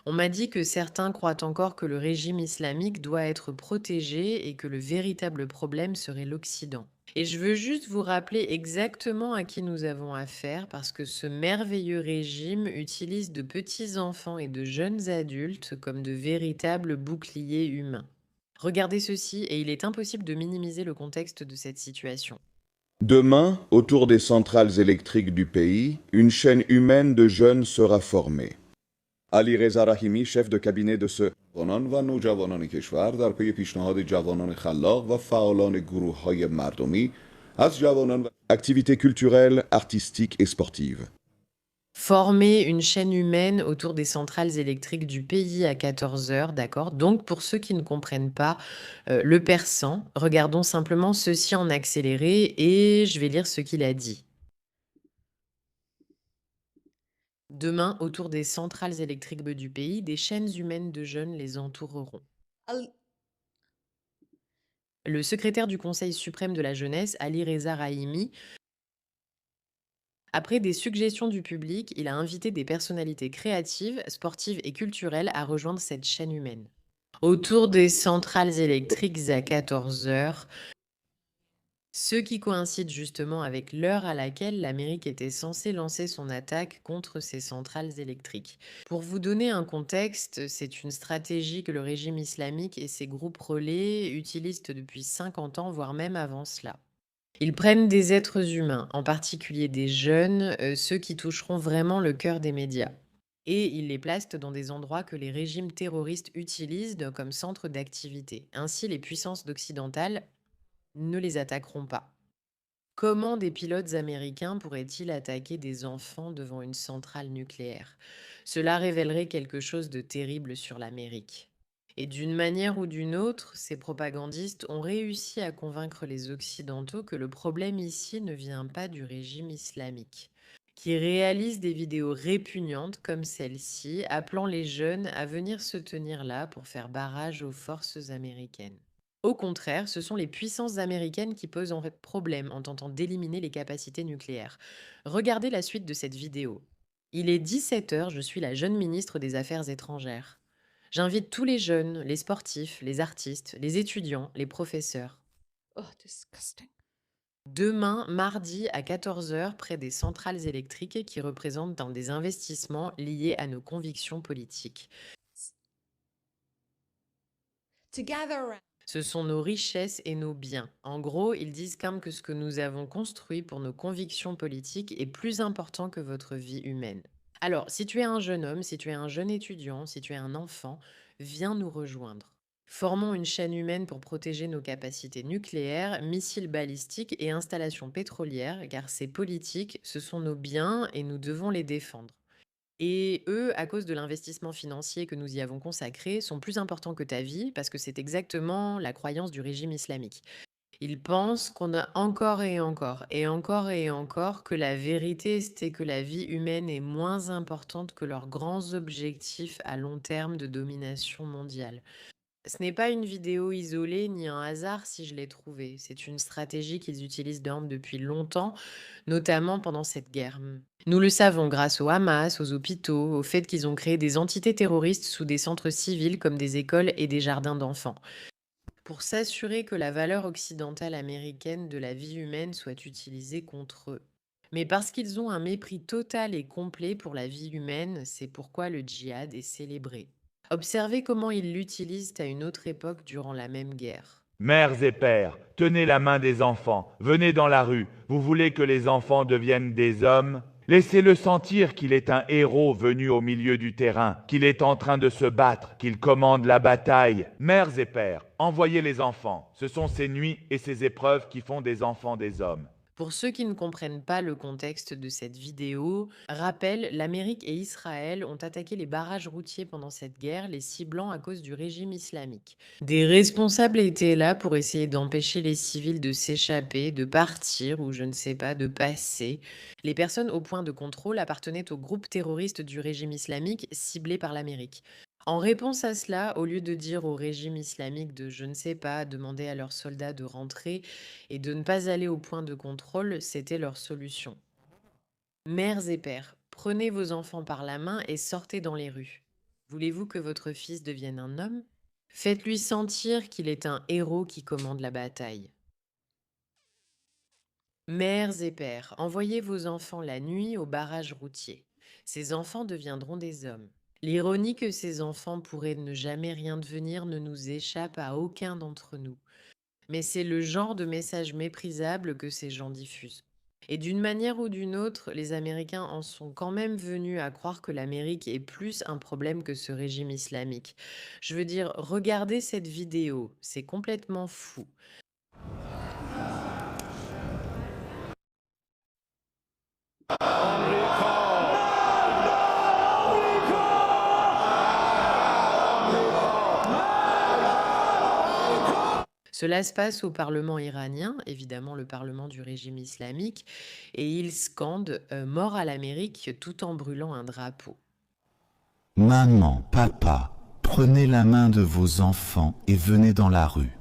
On m'a dit que certains croient encore que le régime islamique doit être protégé et que le véritable problème serait l'Occident. Et je veux juste vous rappeler exactement à qui nous avons affaire parce que ce merveilleux régime utilise de petits enfants et de jeunes adultes comme de véritables boucliers humains. Regardez ceci et il est impossible de minimiser le contexte de cette situation. Demain, autour des centrales électriques du pays, une chaîne humaine de jeunes sera formée. علی رضا رحیمی شف de cabinet de ce جوانان و نوجوانان کشور در پی پیشنهاد جوانان خلاق و فعالان گروه‌های مردمی از جوانان و activités culturelles, artistiques et sportives. Former une chaîne humaine autour des centrales électriques du pays à 14 heures, d'accord? Donc, pour ceux qui ne comprennent pas le persan, regardons simplement ceci en accéléré et je vais lire ce qu'il a dit. Demain, autour des centrales électriques du pays, des chaînes humaines de jeunes les entoureront. Le secrétaire du Conseil suprême de la jeunesse, Ali Reza Rahimi, après des suggestions du public, il a invité des personnalités créatives, sportives et culturelles à rejoindre cette chaîne humaine. Autour des centrales électriques à 14 heures, ce qui coïncide justement avec l'heure à laquelle l'Amérique était censée lancer son attaque contre ces centrales électriques. Pour vous donner un contexte, c'est une stratégie que le régime islamique et ses groupes relais utilisent depuis 50 ans, voire même avant cela. Ils prennent des êtres humains, en particulier des jeunes, ceux qui toucheront vraiment le cœur des médias. Et ils les placent dans des endroits que les régimes terroristes utilisent comme centres d'activité. Ainsi, les puissances occidentales ne les attaqueront pas. Comment des pilotes américains pourraient-ils attaquer des enfants devant une centrale nucléaire? Cela révélerait quelque chose de terrible sur l'Amérique. Et d'une manière ou d'une autre, ces propagandistes ont réussi à convaincre les Occidentaux que le problème ici ne vient pas du régime islamique, qui réalise des vidéos répugnantes comme celle-ci, appelant les jeunes à venir se tenir là pour faire barrage aux forces américaines. Au contraire, ce sont les puissances américaines qui posent en fait problème en tentant d'éliminer les capacités nucléaires. Regardez la suite de cette vidéo. Il est 17 heures, je suis la jeune ministre des Affaires étrangères. J'invite tous les jeunes, les sportifs, les artistes, les étudiants, les professeurs. Oh, disgusting. Demain, mardi à 14 heures, près des centrales électriques qui représentent des investissements liés à nos convictions politiques. To gather around. Ce sont nos richesses et nos biens. En gros, ils disent comme que ce que nous avons construit pour nos convictions politiques est plus important que votre vie humaine. Alors, si tu es un jeune homme, si tu es un jeune étudiant, si tu es un enfant, viens nous rejoindre. Formons une chaîne humaine pour protéger nos capacités nucléaires, missiles balistiques et installations pétrolières, car ces politiques, ce sont nos biens et nous devons les défendre. Et eux, à cause de l'investissement financier que nous y avons consacré, sont plus importants que ta vie parce que c'est exactement la croyance du régime islamique. Ils pensent qu'on a encore et encore et encore et encore que la vérité, c'est que la vie humaine est moins importante que leurs grands objectifs à long terme de domination mondiale. Ce n'est pas une vidéo isolée ni un hasard si je l'ai trouvée. C'est une stratégie qu'ils utilisent depuis longtemps, notamment pendant cette guerre. Nous le savons grâce au Hamas, aux hôpitaux, au fait qu'ils ont créé des entités terroristes sous des centres civils comme des écoles et des jardins d'enfants, pour s'assurer que la valeur occidentale américaine de la vie humaine soit utilisée contre eux. Mais parce qu'ils ont un mépris total et complet pour la vie humaine, c'est pourquoi le djihad est célébré. Observez comment ils l'utilisent à une autre époque durant la même guerre. Mères et pères, tenez la main des enfants, venez dans la rue. Vous voulez que les enfants deviennent des hommes? Laissez-le sentir qu'il est un héros venu au milieu du terrain, qu'il est en train de se battre, qu'il commande la bataille. Mères et pères, envoyez les enfants. Ce sont ces nuits et ces épreuves qui font des enfants des hommes. Pour ceux qui ne comprennent pas le contexte de cette vidéo, rappel, l'Amérique et Israël ont attaqué les barrages routiers pendant cette guerre, les ciblant à cause du régime islamique. Des responsables étaient là pour essayer d'empêcher les civils de s'échapper, de partir ou je ne sais pas, de passer. Les personnes au point de contrôle appartenaient au groupe terroriste du régime islamique ciblé par l'Amérique. En réponse à cela, au lieu de dire au régime islamique de, je ne sais pas, demander à leurs soldats de rentrer et de ne pas aller au point de contrôle, c'était leur solution. Mères et pères, prenez vos enfants par la main et sortez dans les rues. Voulez-vous que votre fils devienne un homme? Faites-lui sentir qu'il est un héros qui commande la bataille. Mères et pères, envoyez vos enfants la nuit au barrage routier. Ces enfants deviendront des hommes. L'ironie que ces enfants pourraient ne jamais rien devenir ne nous échappe à aucun d'entre nous. Mais c'est le genre de message méprisable que ces gens diffusent. Et d'une manière ou d'une autre, les Américains en sont quand même venus à croire que l'Amérique est plus un problème que ce régime islamique. Je veux dire, regardez cette vidéo, c'est complètement fou. Cela se passe au Parlement iranien, évidemment le Parlement du régime islamique, et ils scandent Mort à l'Amérique tout en brûlant un drapeau. Maman, papa, prenez la main de vos enfants et venez dans la rue.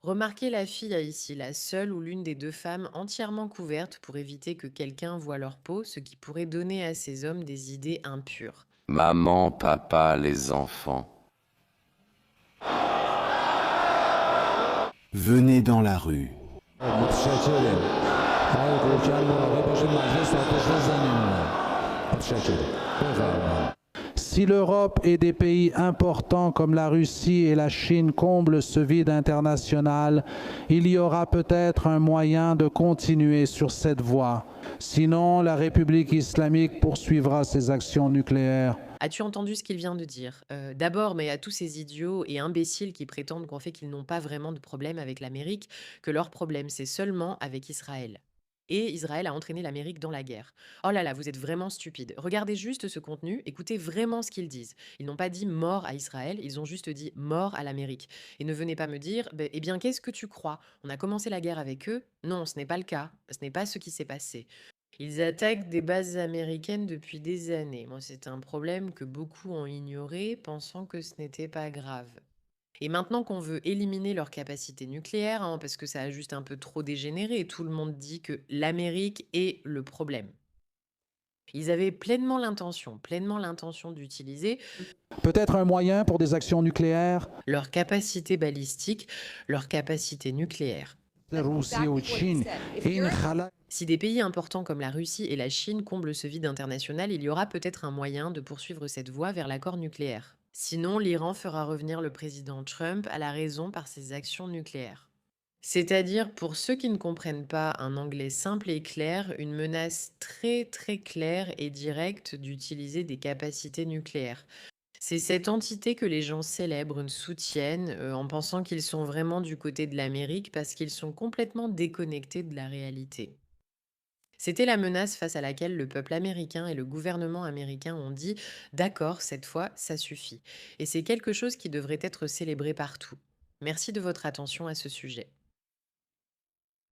Remarquez la fille ici, la seule ou l'une des deux femmes entièrement couvertes pour éviter que quelqu'un voie leur peau, ce qui pourrait donner à ces hommes des idées impures. Maman, papa, les enfants. Venez dans la rue. متشکرم. آقای گورکن مراقب باشید مجلس آتش نزنیم. متشکرم. بفرمایید. Si l'Europe et des pays importants comme la Russie et la Chine comblent ce vide international, il y aura peut-être un moyen de continuer sur cette voie. Sinon, la République islamique poursuivra ses actions nucléaires. As-tu entendu ce qu'il vient de dire? D'abord, mais à tous ces idiots et imbéciles qui prétendent qu'en fait qu'ils n'ont pas vraiment de problème avec l'Amérique, que leur problème c'est seulement avec Israël. Et Israël a entraîné l'Amérique dans la guerre. Oh là là, vous êtes vraiment stupides. Regardez juste ce contenu, écoutez vraiment ce qu'ils disent. Ils n'ont pas dit mort à Israël, ils ont juste dit mort à l'Amérique. Et ne venez pas me dire, eh bien qu'est-ce que tu crois? On a commencé la guerre avec eux? Non, ce n'est pas le cas. Ce n'est pas ce qui s'est passé. Ils attaquent des bases américaines depuis des années. Moi, c'est un problème que beaucoup ont ignoré, pensant que ce n'était pas grave. Et maintenant qu'on veut éliminer leur capacité nucléaire, hein, parce que ça a juste un peu trop dégénéré, tout le monde dit que l'Amérique est le problème. Ils avaient pleinement l'intention d'utiliser Peut-être un moyen pour des actions nucléaires. leur capacité balistique, leur capacité nucléaire. روسیه و چین این خلا Si des pays importants comme la Russie et la Chine comblent ce vide international, il y aura peut-être un moyen de poursuivre cette voie vers l'accord nucléaire. Sinon, l'Iran fera revenir le président Trump à la raison par ses actions nucléaires. C'est-à-dire, pour ceux qui ne comprennent pas un anglais simple et clair, une menace très très claire et directe d'utiliser des capacités nucléaires. C'est cette entité que les gens célèbrent, soutiennent, en pensant qu'ils sont vraiment du côté de l'Amérique parce qu'ils sont complètement déconnectés de la réalité. C'était la menace face à laquelle le peuple américain et le gouvernement américain ont dit d'accord, cette fois, ça suffit. Et c'est quelque chose qui devrait être célébré partout. Merci de votre attention à ce sujet.